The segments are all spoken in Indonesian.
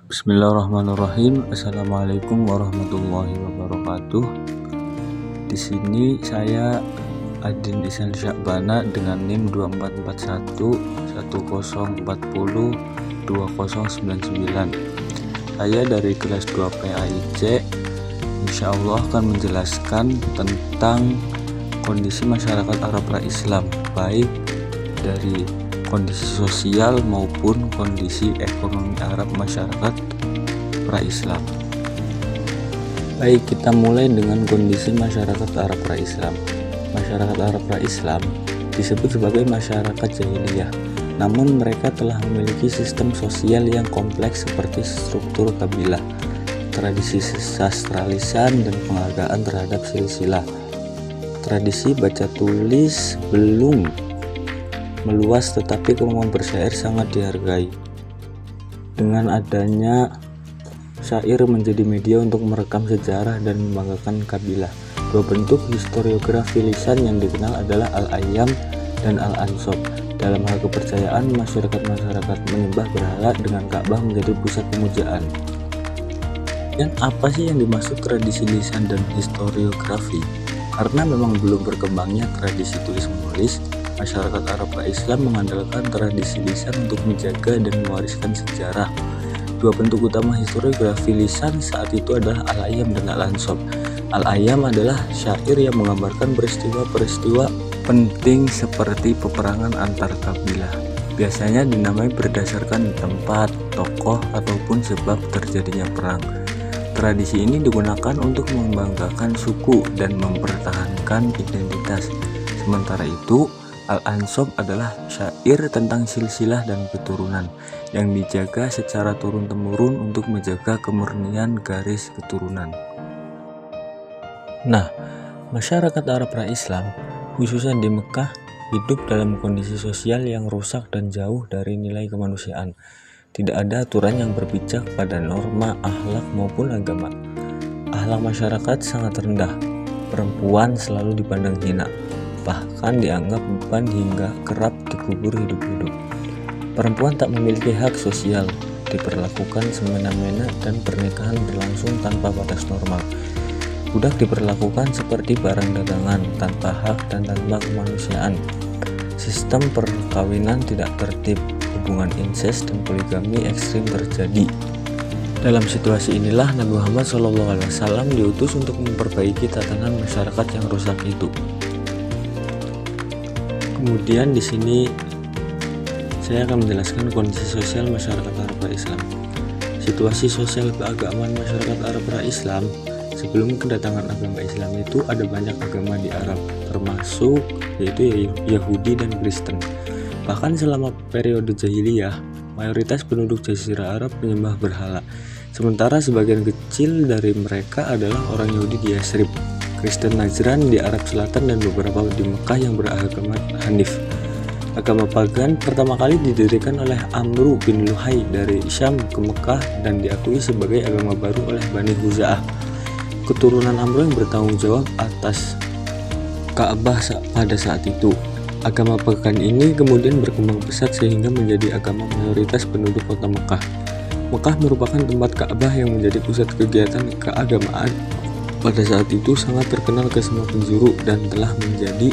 Bismillahirrahmanirrahim. Assalamualaikum warahmatullahi wabarakatuh. Di sini saya Adin Ihsan Syakbana dengan NIM 2441 1040 2099. Saya dari kelas 2 PAIC. Insya Allah akan menjelaskan tentang kondisi masyarakat Arab pra-Islam, baik dari kondisi sosial maupun kondisi ekonomi Arab masyarakat pra-Islam. Baik, kita mulai dengan kondisi masyarakat Arab pra-Islam. Masyarakat Arab pra-Islam disebut sebagai masyarakat jahiliyah, namun mereka telah memiliki sistem sosial yang kompleks seperti struktur kabilah, tradisi sastra lisan, dan penghargaan terhadap silsilah. Tradisi baca tulis belum meluas, tetapi kemampuan bersyair sangat dihargai. Dengan adanya syair menjadi media untuk merekam sejarah dan membanggakan kabilah. Dua bentuk historiografi lisan yang dikenal adalah al-ayyam dan al-ansab. Dalam hal kepercayaan, masyarakat menyembah berhala dengan Ka'bah menjadi pusat pemujaan. Dan apa sih yang dimaksud tradisi lisan dan historiografi? Karena memang belum berkembangnya tradisi tulis-menulis, masyarakat Arab pra-Islam mengandalkan tradisi lisan untuk menjaga dan mewariskan sejarah. Dua bentuk utama historiografi lisan saat itu adalah al-ayyam dan al-ansab. Al-ayyam adalah syair yang menggambarkan peristiwa-peristiwa penting seperti peperangan antar kabilah. Biasanya dinamai berdasarkan tempat, tokoh, ataupun sebab terjadinya perang. Tradisi ini digunakan untuk membanggakan suku dan mempertahankan identitas. Sementara itu, al-ansab adalah syair tentang silsilah dan keturunan yang dijaga secara turun-temurun untuk menjaga kemurnian garis keturunan. Nah, masyarakat Arab pra-Islam, khususnya di Mekah, hidup dalam kondisi sosial yang rusak dan jauh dari nilai kemanusiaan. Tidak ada aturan yang berpijak pada norma, akhlak maupun agama. Akhlak masyarakat sangat rendah. Perempuan selalu dipandang hina, bahkan dianggap beban hingga kerap dikubur hidup-hidup. Perempuan tak memiliki hak sosial, diperlakukan semena-mena, dan pernikahan berlangsung tanpa batas normal. Budak diperlakukan seperti barang dagangan, tanpa hak dan tanpa kemanusiaan. Sistem perkawinan tidak tertib, hubungan inses dan poligami ekstrim terjadi. Dalam situasi inilah Nabi Muhammad SAW diutus untuk memperbaiki tatanan masyarakat yang rusak itu. Kemudian di sini saya akan menjelaskan kondisi sosial masyarakat Arab pra-Islam. Situasi sosial keagamaan masyarakat Arab pra-Islam sebelum kedatangan agama Islam itu ada banyak agama di Arab, termasuk yaitu Yahudi dan Kristen. Bahkan selama periode jahiliyah, mayoritas penduduk Jazirah Arab menyembah berhala. Sementara sebagian kecil dari mereka adalah orang Yahudi di Yasrib, Kristen Najran di Arab Selatan, dan beberapa di Mekah yang beragama Hanif. Agama pagan pertama kali didirikan oleh Amru bin Luhai dari Syam ke Mekah dan diakui sebagai agama baru oleh Bani Huza'ah, keturunan Amru yang bertanggung jawab atas Ka'bah pada saat itu. Agama pagan ini kemudian berkembang pesat sehingga menjadi agama mayoritas penduduk kota Mekah. Mekah merupakan tempat Ka'bah yang menjadi pusat kegiatan keagamaan. Pada saat itu sangat terkenal ke semua penjuru dan telah menjadi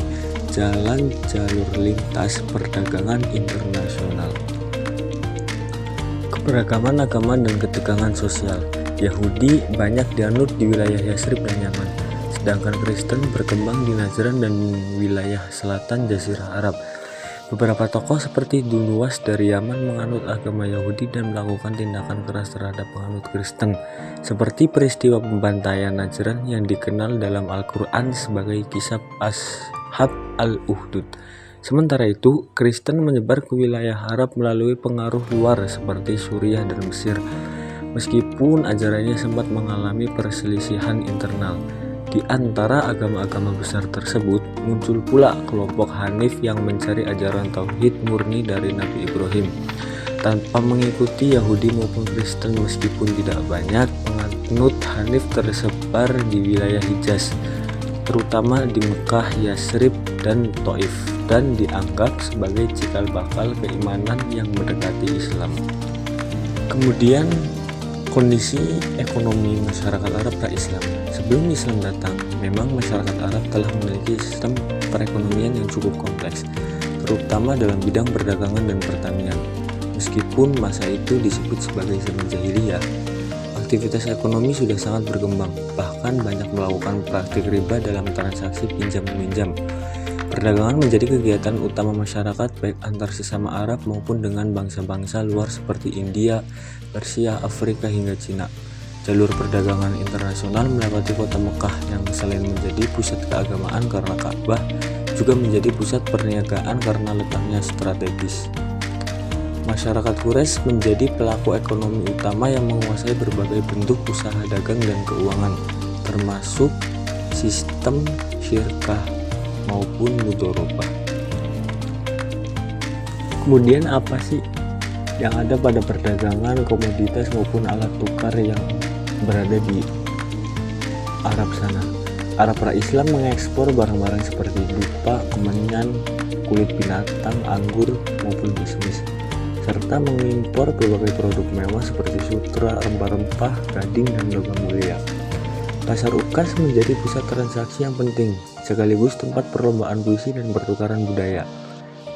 jalan jalur lintas perdagangan internasional. Keberagaman agama dan ketegangan sosial. Yahudi banyak dianut di wilayah Yasrib dan Yaman, sedangkan Kristen berkembang di Najran dan wilayah selatan Jazirah Arab. Beberapa tokoh seperti Dunuwas dari Yaman menganut agama Yahudi dan melakukan tindakan keras terhadap penganut Kristen, seperti peristiwa pembantaian Najran yang dikenal dalam Al-Quran sebagai kisah Ashab al-Ukhdud. Sementara itu, Kristen menyebar ke wilayah Arab melalui pengaruh luar seperti Suriah dan Mesir. Meskipun ajarannya sempat mengalami perselisihan internal. Di antara agama-agama besar tersebut, muncul pula kelompok Hanif yang mencari ajaran tauhid murni dari Nabi Ibrahim. Tanpa mengikuti Yahudi maupun Kristen, meskipun tidak banyak, penganut Hanif tersebar di wilayah Hijaz, terutama di Mekah, Yasrib, dan Taif, dan dianggap sebagai cikal bakal keimanan yang mendekati Islam. Kemudian Kondisi ekonomi masyarakat Arab pra-Islam. Sebelum Islam datang, memang masyarakat Arab telah memiliki sistem perekonomian yang cukup kompleks, terutama dalam bidang perdagangan dan pertanian. Meskipun masa itu disebut sebagai zaman jahiliyah, aktivitas ekonomi sudah sangat berkembang, bahkan banyak melakukan praktik riba dalam transaksi pinjam-meminjam. Perdagangan menjadi kegiatan utama masyarakat baik antar sesama Arab maupun dengan bangsa-bangsa luar seperti India, Persia, Afrika hingga Cina. Jalur perdagangan internasional melewati kota Mekah yang selain menjadi pusat keagamaan karena Ka'bah, juga menjadi pusat perniagaan karena letaknya strategis. Masyarakat Quraisy menjadi pelaku ekonomi utama yang menguasai berbagai bentuk usaha dagang dan keuangan, termasuk sistem syirkah maupun mudharabah. Kemudian apa sih yang ada pada perdagangan komoditas maupun alat tukar yang berada di Arab sana? Arab pra-Islam mengekspor barang-barang seperti dupa, kemenyan, kulit binatang, anggur maupun bisnis, serta mengimpor berbagai produk mewah seperti sutra, rempah-rempah, gading, dan logam mulia. Pasar Ukas menjadi pusat transaksi yang penting, sekaligus tempat perlombaan puisi dan pertukaran budaya.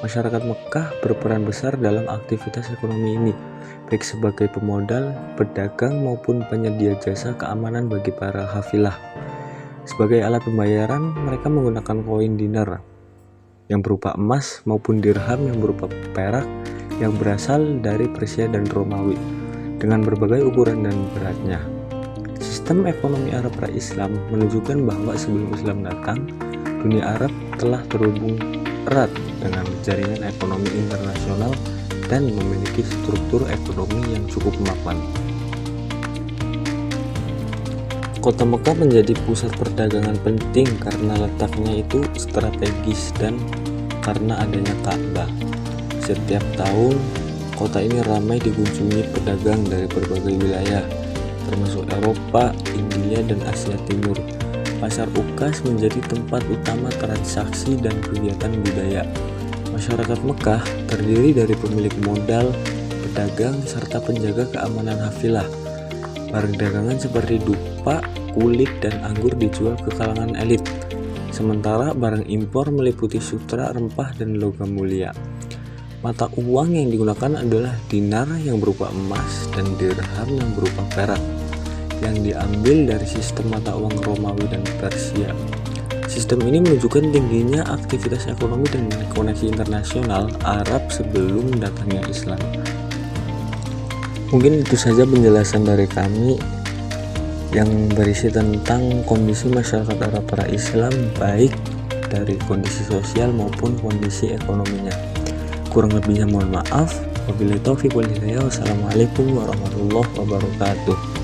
Masyarakat Mekah berperan besar dalam aktivitas ekonomi ini, baik sebagai pemodal, pedagang, maupun penyedia jasa keamanan bagi para hafilah. Sebagai alat pembayaran, mereka menggunakan koin dinar yang berupa emas maupun dirham yang berupa perak yang berasal dari Persia dan Romawi dengan berbagai ukuran dan beratnya. Sistem ekonomi Arab pra-Islam menunjukkan bahwa sebelum Islam datang, dunia Arab telah terhubung erat dengan jaringan ekonomi internasional dan memiliki struktur ekonomi yang cukup mapan. Kota Mekah menjadi pusat perdagangan penting karena letaknya itu strategis dan karena adanya Ka'bah. Setiap tahun, kota ini ramai dikunjungi pedagang dari berbagai wilayah, termasuk Eropa, India, dan Asia Timur. Pasar Ukas menjadi tempat utama transaksi dan kegiatan budaya. Masyarakat Mekah terdiri dari pemilik modal, pedagang, serta penjaga keamanan hafilah. Barang dagangan seperti dupa, kulit, dan anggur dijual ke kalangan elit. Sementara barang impor meliputi sutra, rempah, dan logam mulia. Mata uang yang digunakan adalah dinar yang berupa emas dan dirham yang berupa perak, yang diambil dari sistem mata uang Romawi dan Persia. Sistem ini menunjukkan tingginya aktivitas ekonomi dan koneksi internasional Arab sebelum datangnya Islam. Mungkin itu saja penjelasan dari kami yang berisi tentang kondisi masyarakat Arab pra-Islam, baik dari kondisi sosial maupun kondisi ekonominya. Kurang lebihnya mohon maaf. Wabillahi taufiq wal hidayah. Wassalamualaikum warahmatullahi wabarakatuh.